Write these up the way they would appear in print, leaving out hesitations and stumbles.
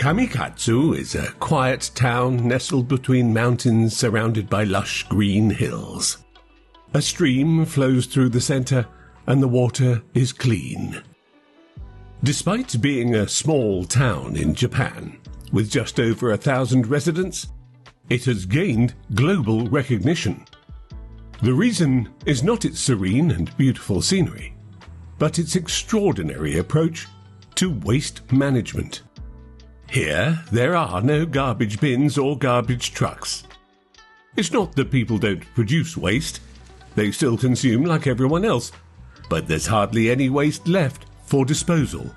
Kamikatsu is a quiet town nestled between mountains surrounded by lush green hills. A stream flows through the center and the water is clean. Despite being a small town in Japan, with just over 1,000 residents, it has gained global recognition. The reason is not its serene and beautiful scenery, but its extraordinary approach to waste management. Here, there are no garbage bins or garbage trucks. It's not that people don't produce waste. They still consume like everyone else, but there's hardly any waste left for disposal.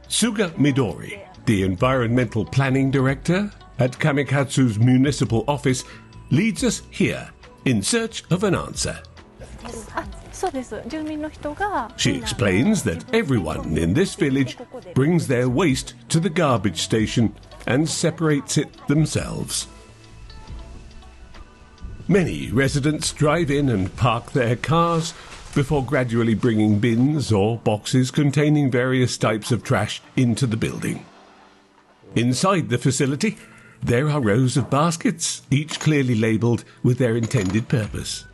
Suga Midori, the Environmental Planning Director at Kamikatsu's municipal office, leads us here in search of an answer. She explains that everyone in this village brings their waste to the garbage station and separates it themselves. Many residents drive in and park their cars before gradually bringing bins or boxes containing various types of trash into the building. Inside the facility, there are rows of baskets, each clearly labelled with their intended purpose.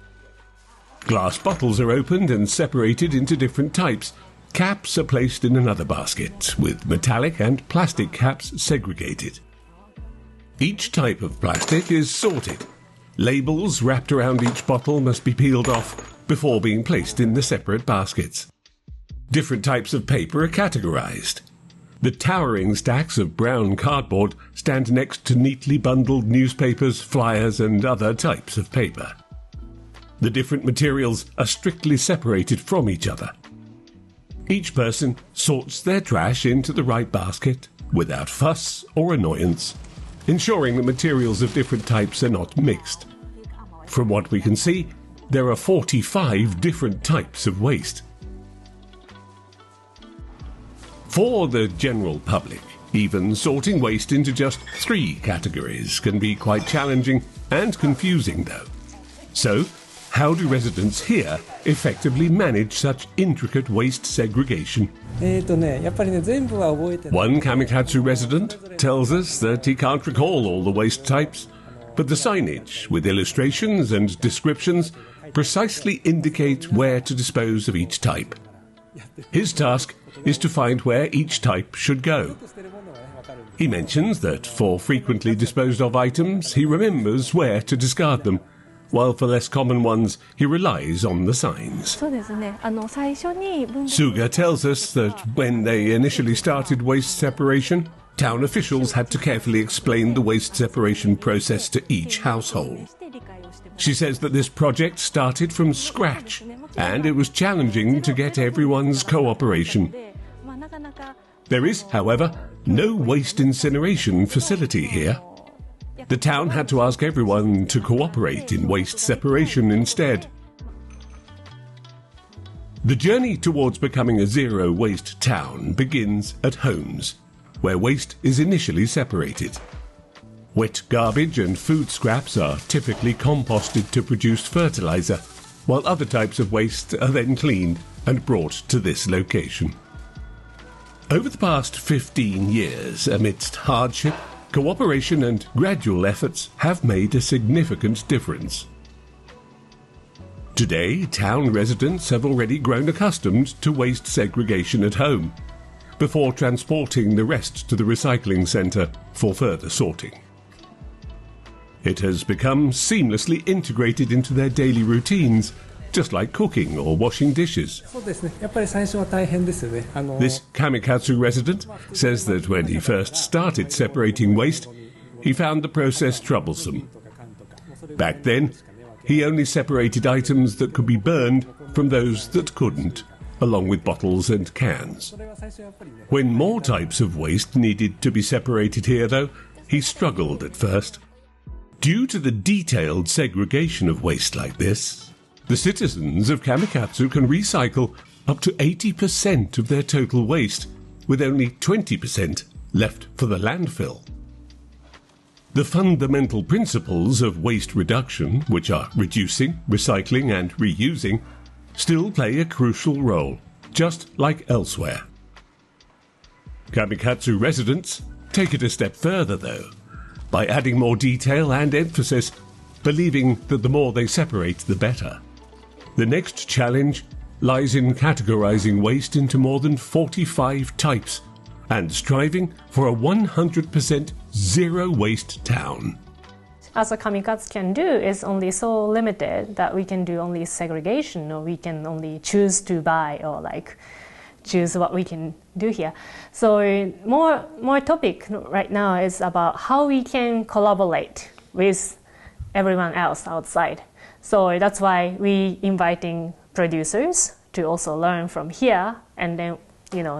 Glass bottles are opened and separated into different types. Caps are placed in another basket, with metallic and plastic caps segregated. Each type of plastic is sorted. Labels wrapped around each bottle must be peeled off before being placed in the separate baskets. Different types of paper are categorized. The towering stacks of brown cardboard stand next to neatly bundled newspapers, flyers, and other types of paper. The different materials are strictly separated from each other. Each person sorts their trash into the right basket without fuss or annoyance, ensuring the materials of different types are not mixed. From what we can see, there are 45 different types of waste. For the general public, even sorting waste into just 3 categories can be quite challenging and confusing though. So, how do residents here effectively manage such intricate waste segregation? One Kamikatsu resident tells us that he can't recall all the waste types, but the signage with illustrations and descriptions precisely indicate where to dispose of each type. His task is to find where each type should go. He mentions that for frequently disposed of items, he remembers where to discard them, while for less common ones, he relies on the signs. Suga tells us that when they initially started waste separation, town officials had to carefully explain the waste separation process to each household. She says that this project started from scratch, and it was challenging to get everyone's cooperation. There is, however, no waste incineration facility here. The town had to ask everyone to cooperate in waste separation instead. The journey towards becoming a zero-waste town begins at homes, where waste is initially separated. Wet garbage and food scraps are typically composted to produce fertilizer, while other types of waste are then cleaned and brought to this location. Over the past 15 years, amidst hardship, cooperation and gradual efforts have made a significant difference. Today, town residents have already grown accustomed to waste segregation at home, before transporting the rest to the recycling centre for further sorting. It has become seamlessly integrated into their daily routines, just like cooking or washing dishes. This Kamikatsu resident says that when he first started separating waste, he found the process troublesome. Back then, he only separated items that could be burned from those that couldn't, along with bottles and cans. When more types of waste needed to be separated here, though, he struggled at first. Due to the detailed segregation of waste like this, the citizens of Kamikatsu can recycle up to 80% of their total waste, with only 20% left for the landfill. The fundamental principles of waste reduction, which are reducing, recycling and reusing, still play a crucial role, just like elsewhere. Kamikatsu residents take it a step further, though, by adding more detail and emphasis, believing that the more they separate, the better. The next challenge lies in categorizing waste into more than 45 types and striving for a 100% zero-waste town. As a Kamikatsu can do is only so limited that we can do only segregation, or we can only choose to buy, or like choose what we can do here. So more topic right now is about how we can collaborate with everyone else outside. So that's why we inviting producers to also learn from here, and then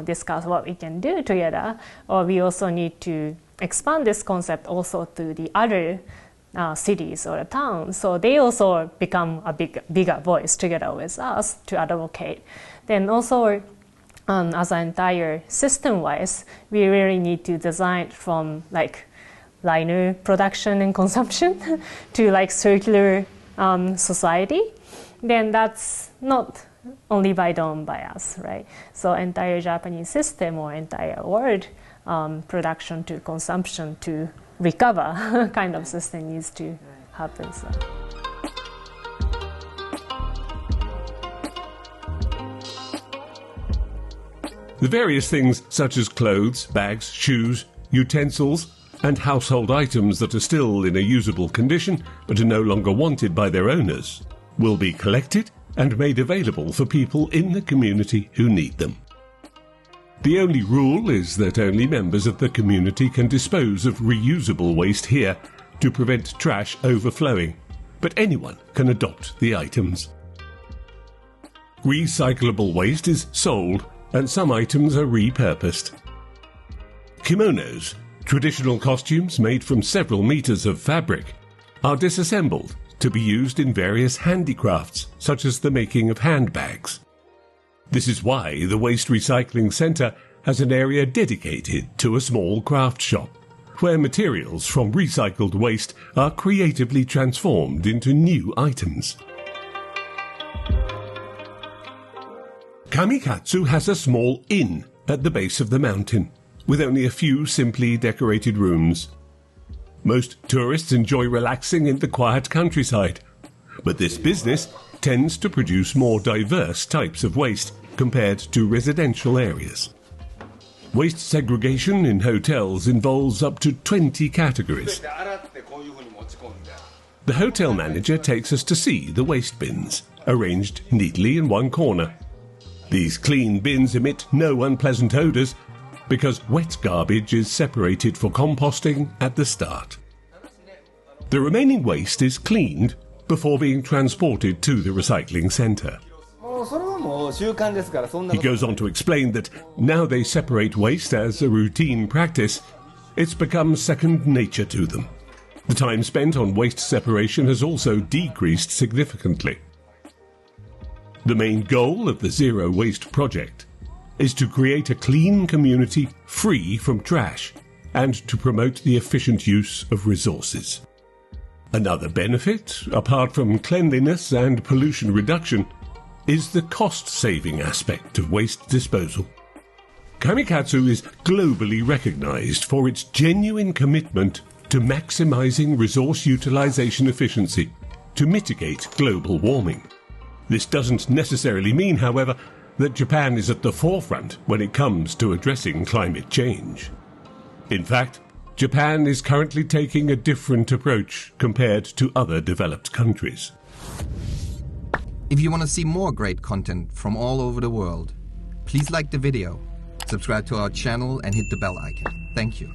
discuss what we can do together. Or we also need to expand this concept also to the other cities or towns, so they also become a bigger voice together with us to advocate. Then also, as an entire system-wise, we really need to design from like linear production and consumption to like circular society. Then that's not only done by us, right? So entire Japanese system or entire world production to consumption to recover kind of system needs to happen. So. The various things such as clothes, bags, shoes, utensils, and household items that are still in a usable condition but are no longer wanted by their owners will be collected and made available for people in the community who need them. The only rule is that only members of the community can dispose of reusable waste here to prevent trash overflowing, but anyone can adopt the items. Recyclable waste is sold, and some items are repurposed. Kimonos, traditional costumes made from several meters of fabric, are disassembled to be used in various handicrafts, such as the making of handbags. This is why the Waste Recycling Centre has an area dedicated to a small craft shop, where materials from recycled waste are creatively transformed into new items. Kamikatsu has a small inn at the base of the mountain, with only a few simply decorated rooms. Most tourists enjoy relaxing in the quiet countryside, but this business tends to produce more diverse types of waste compared to residential areas. Waste segregation in hotels involves up to 20 categories. The hotel manager takes us to see the waste bins, arranged neatly in one corner. These clean bins emit no unpleasant odours because wet garbage is separated for composting at the start. The remaining waste is cleaned before being transported to the recycling centre. He goes on to explain that now they separate waste as a routine practice, it's become second nature to them. The time spent on waste separation has also decreased significantly. The main goal of the Zero Waste project is to create a clean community free from trash and to promote the efficient use of resources. Another benefit, apart from cleanliness and pollution reduction, is the cost-saving aspect of waste disposal. Kamikatsu is globally recognized for its genuine commitment to maximizing resource utilization efficiency to mitigate global warming. This doesn't necessarily mean, however, that Japan is at the forefront when it comes to addressing climate change. In fact, Japan is currently taking a different approach compared to other developed countries. If you want to see more great content from all over the world, please like the video, subscribe to our channel and hit the bell icon. Thank you.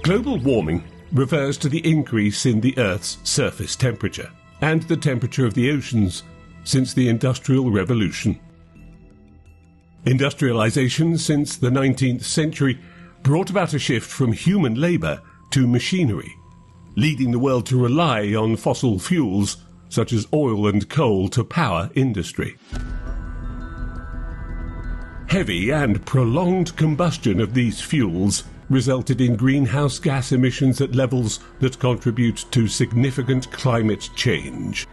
Global warming refers to the increase in the Earth's surface temperature and the temperature of the oceans since the Industrial Revolution. Industrialization since the 19th century brought about a shift from human labor to machinery, leading the world to rely on fossil fuels such as oil and coal to power industry. Heavy and prolonged combustion of these fuels resulted in greenhouse gas emissions at levels that contribute to significant climate change.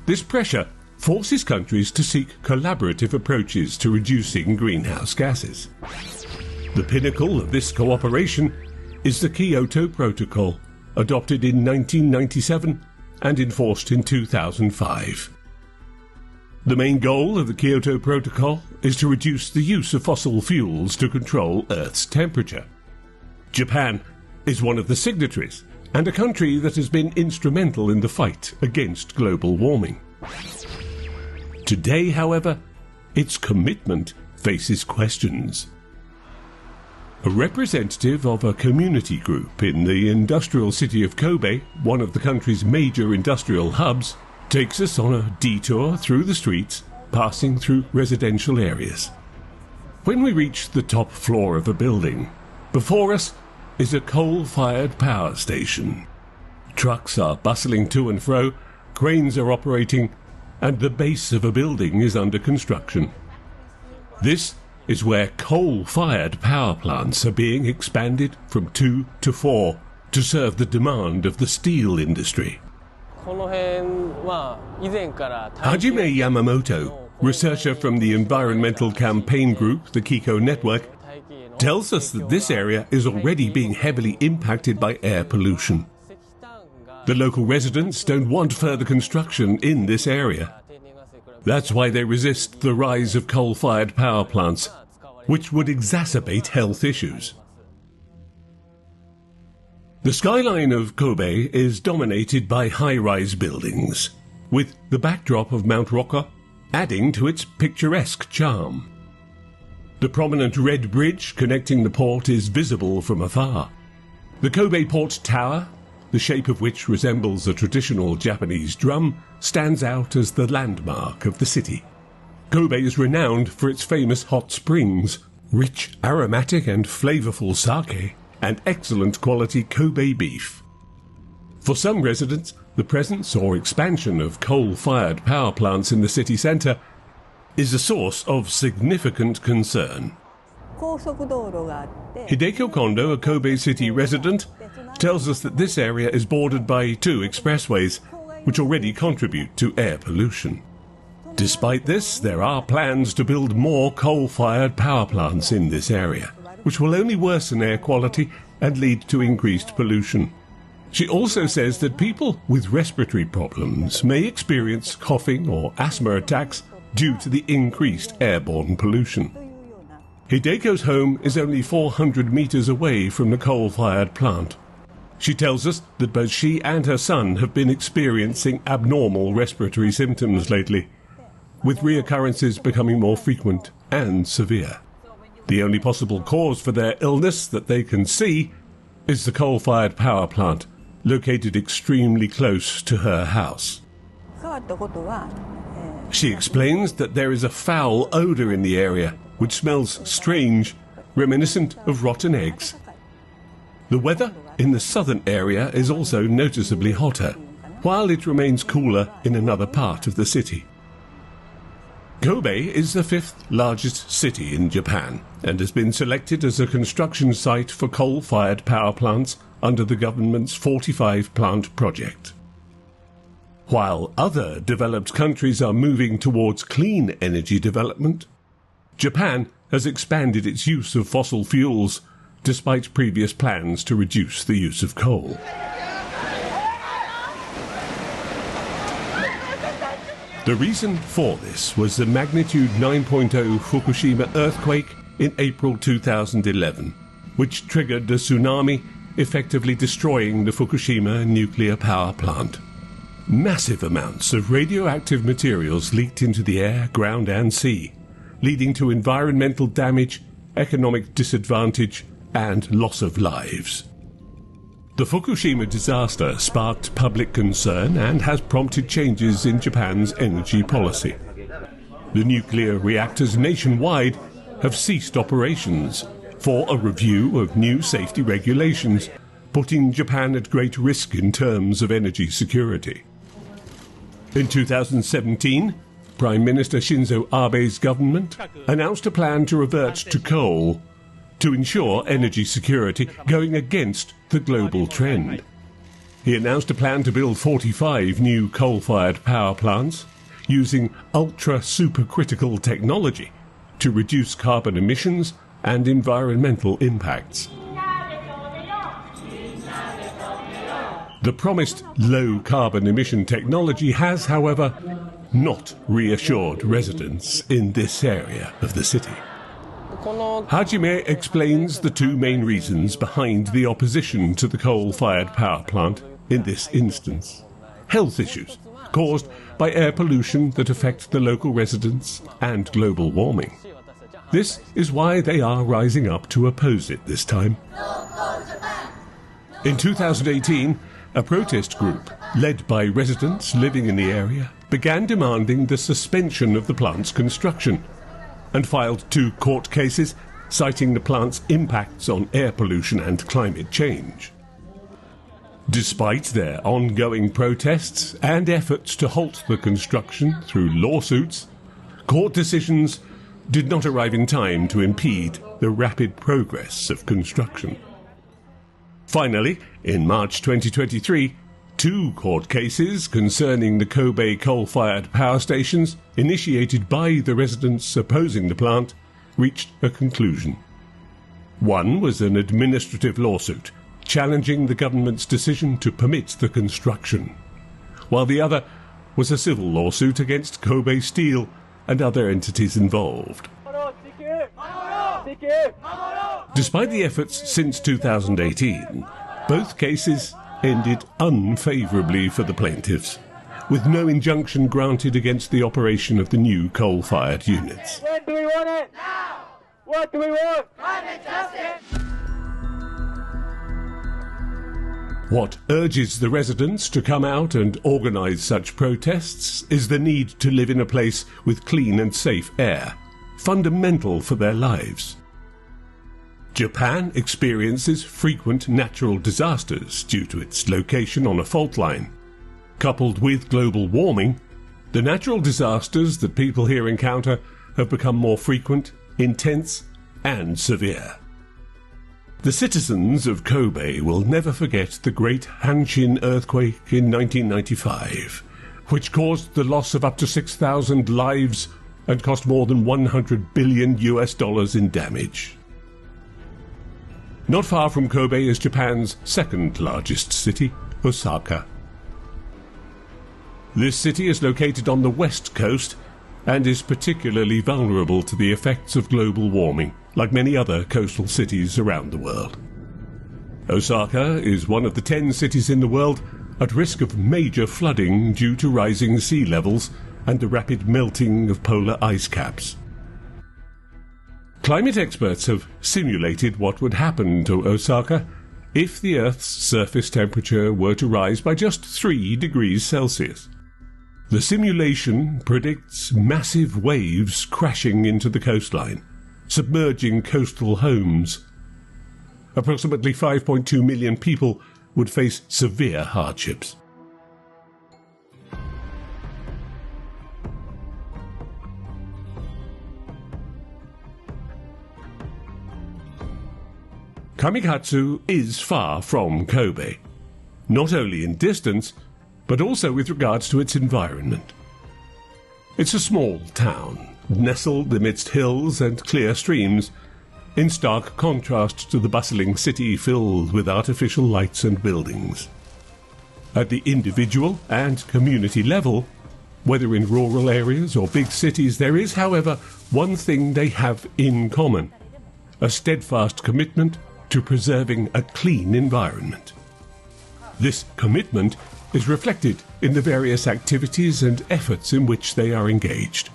This pressure forces countries to seek collaborative approaches to reducing greenhouse gases. The pinnacle of this cooperation is the Kyoto Protocol, adopted in 1997 and enforced in 2005. The main goal of the Kyoto Protocol is to reduce the use of fossil fuels to control Earth's temperature. Japan is one of the signatories and a country that has been instrumental in the fight against global warming. Today, however, its commitment faces questions. A representative of a community group in the industrial city of Kobe, one of the country's major industrial hubs, takes us on a detour through the streets, passing through residential areas. When we reach the top floor of a building, before us is a coal-fired power station. Trucks are bustling to and fro, cranes are operating, and the base of a building is under construction. This is where coal-fired power plants are being expanded from 2 to 4 to serve the demand of the steel industry. Hajime Yamamoto, researcher from the environmental campaign group, the Kiko Network, tells us that this area is already being heavily impacted by air pollution. The local residents don't want further construction in this area. That's why they resist the rise of coal-fired power plants, which would exacerbate health issues. The skyline of Kobe is dominated by high-rise buildings, with the backdrop of Mount Rokka adding to its picturesque charm. The prominent red bridge connecting the port is visible from afar. The Kobe Port Tower, the shape of which resembles a traditional Japanese drum, stands out as the landmark of the city. Kobe is renowned for its famous hot springs, rich, aromatic and flavorful sake, and excellent quality Kobe beef. For some residents, the presence or expansion of coal-fired power plants in the city centre is a source of significant concern. Hideko Kondo, a Kobe city resident, tells us that this area is bordered by 2 expressways, which already contribute to air pollution. Despite this, there are plans to build more coal-fired power plants in this area, which will only worsen air quality and lead to increased pollution. She also says that people with respiratory problems may experience coughing or asthma attacks due to the increased airborne pollution. Hideko's home is only 400 meters away from the coal-fired plant. She tells us that both she and her son have been experiencing abnormal respiratory symptoms lately, with reoccurrences becoming more frequent and severe. The only possible cause for their illness that they can see is the coal-fired power plant, located extremely close to her house. She explains that there is a foul odour in the area, which smells strange, reminiscent of rotten eggs. The weather in the southern area is also noticeably hotter, while it remains cooler in another part of the city. Kobe is the 5th largest city in Japan and has been selected as a construction site for coal-fired power plants under the government's 45-plant project. While other developed countries are moving towards clean energy development, Japan has expanded its use of fossil fuels despite previous plans to reduce the use of coal. The reason for this was the magnitude 9.0 Fukushima earthquake in April 2011, which triggered a tsunami, effectively destroying the Fukushima nuclear power plant. Massive amounts of radioactive materials leaked into the air, ground and sea, leading to environmental damage, economic disadvantage and loss of lives. The Fukushima disaster sparked public concern and has prompted changes in Japan's energy policy. The nuclear reactors nationwide have ceased operations for a review of new safety regulations, putting Japan at great risk in terms of energy security. In 2017, Prime Minister Shinzo Abe's government announced a plan to revert to coal to ensure energy security, going against the global trend. He announced a plan to build 45 new coal-fired power plants using ultra-supercritical technology to reduce carbon emissions and environmental impacts. The promised low-carbon emission technology has, however, not reassured residents in this area of the city. Hajime explains the two main reasons behind the opposition to the coal-fired power plant in this instance. Health issues caused by air pollution that affect the local residents and global warming. This is why they are rising up to oppose it this time. In 2018, a protest group, led by residents living in the area, began demanding the suspension of the plant's construction and filed 2 court cases citing the plant's impacts on air pollution and climate change. Despite their ongoing protests and efforts to halt the construction through lawsuits, court decisions did not arrive in time to impede the rapid progress of construction. Finally, in March 2023, 2 court cases concerning the Kobe coal-fired power stations, initiated by the residents opposing the plant, reached a conclusion. One was an administrative lawsuit challenging the government's decision to permit the construction, while the other was a civil lawsuit against Kobe Steel and other entities involved. Despite the efforts since 2018, both cases ended unfavourably for the plaintiffs, with no injunction granted against the operation of the new coal-fired units. When do we want it? Now! What do we want? Climate justice! What urges the residents to come out and organise such protests is the need to live in a place with clean and safe air, fundamental for their lives. Japan experiences frequent natural disasters due to its location on a fault line. Coupled with global warming, the natural disasters that people here encounter have become more frequent, intense, and severe. The citizens of Kobe will never forget the Great Hanshin earthquake in 1995, which caused the loss of up to 6,000 lives and cost more than $100 billion in damage. Not far from Kobe is Japan's second largest city, Osaka. This city is located on the west coast and is particularly vulnerable to the effects of global warming, like many other coastal cities around the world. Osaka is one of the 10 cities in the world at risk of major flooding due to rising sea levels and the rapid melting of polar ice caps. Climate experts have simulated what would happen to Osaka if the Earth's surface temperature were to rise by just 3 degrees Celsius. The simulation predicts massive waves crashing into the coastline, submerging coastal homes. Approximately 5.2 million people would face severe hardships. Kamikatsu is far from Kobe, not only in distance, but also with regards to its environment. It's a small town, nestled amidst hills and clear streams, in stark contrast to the bustling city filled with artificial lights and buildings. At the individual and community level, whether in rural areas or big cities, there is, however, one thing they have in common: a steadfast commitment to preserving a clean environment. This commitment is reflected in the various activities and efforts in which they are engaged.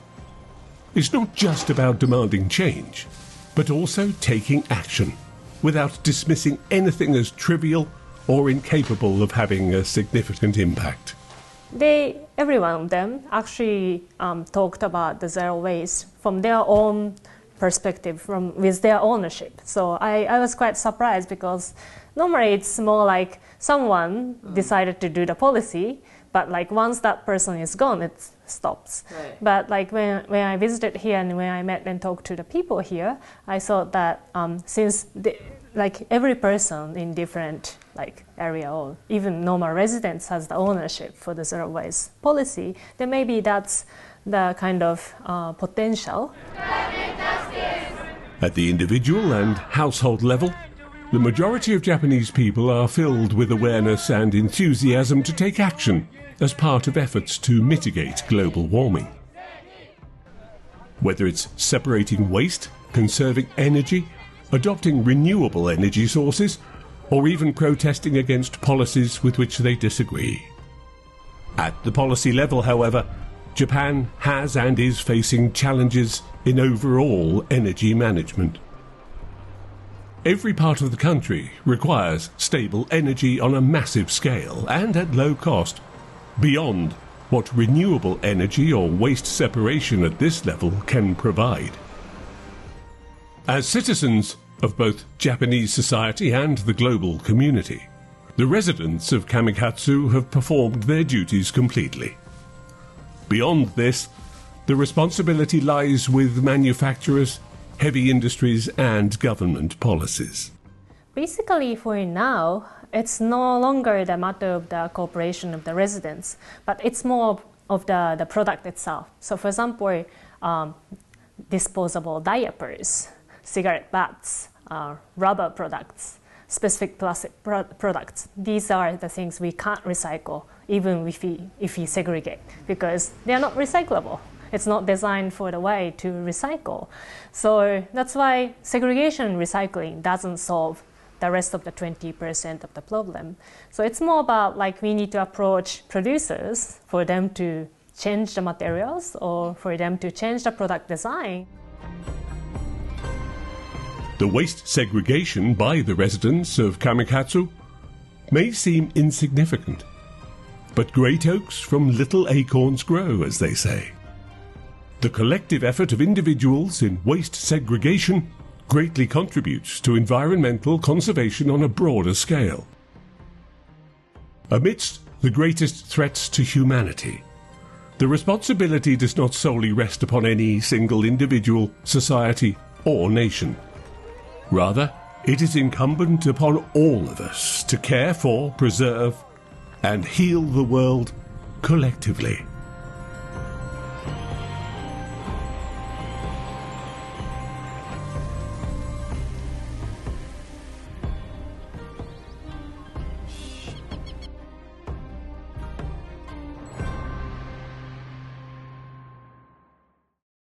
It's not just about demanding change, but also taking action, without dismissing anything as trivial or incapable of having a significant impact. Every one of them actually talked about the zero waste from their own perspective, with their ownership. So I was quite surprised, because normally it's more like someone decided to do the policy, but like once that person is gone, it's stops. Right. But like when I visited here and when I met and talked to the people here, I thought that since like every person in different like area or even normal residents has the ownership for the zero waste policy, then maybe that's the kind of potential. At the individual and household level, the majority of Japanese people are filled with awareness and enthusiasm to take action as part of efforts to mitigate global warming. Whether it's separating waste, conserving energy, adopting renewable energy sources, or even protesting against policies with which they disagree. At the policy level, however, Japan has and is facing challenges in overall energy management. Every part of the country requires stable energy on a massive scale and at low cost, beyond what renewable energy or waste separation at this level can provide. As citizens of both Japanese society and the global community, the residents of Kamikatsu have performed their duties completely. Beyond this, the responsibility lies with manufacturers, heavy industries and government policies. Basically, for now, it's no longer the matter of the cooperation of the residents, but it's more of the product itself. So for example, disposable diapers, cigarette butts, rubber products, specific plastic products. These are the things we can't recycle, even if we segregate, because they are not recyclable. It's not designed for the way to recycle. So that's why segregation recycling doesn't solve the rest of the 20% of the problem. So it's more about like we need to approach producers for them to change the materials or for them to change the product design. The waste segregation by the residents of Kamikatsu may seem insignificant, but great oaks from little acorns grow, as they say. The collective effort of individuals in waste segregation greatly contributes to environmental conservation on a broader scale. Amidst the greatest threats to humanity, the responsibility does not solely rest upon any single individual, society, or nation. Rather, it is incumbent upon all of us to care for, preserve, and heal the world collectively.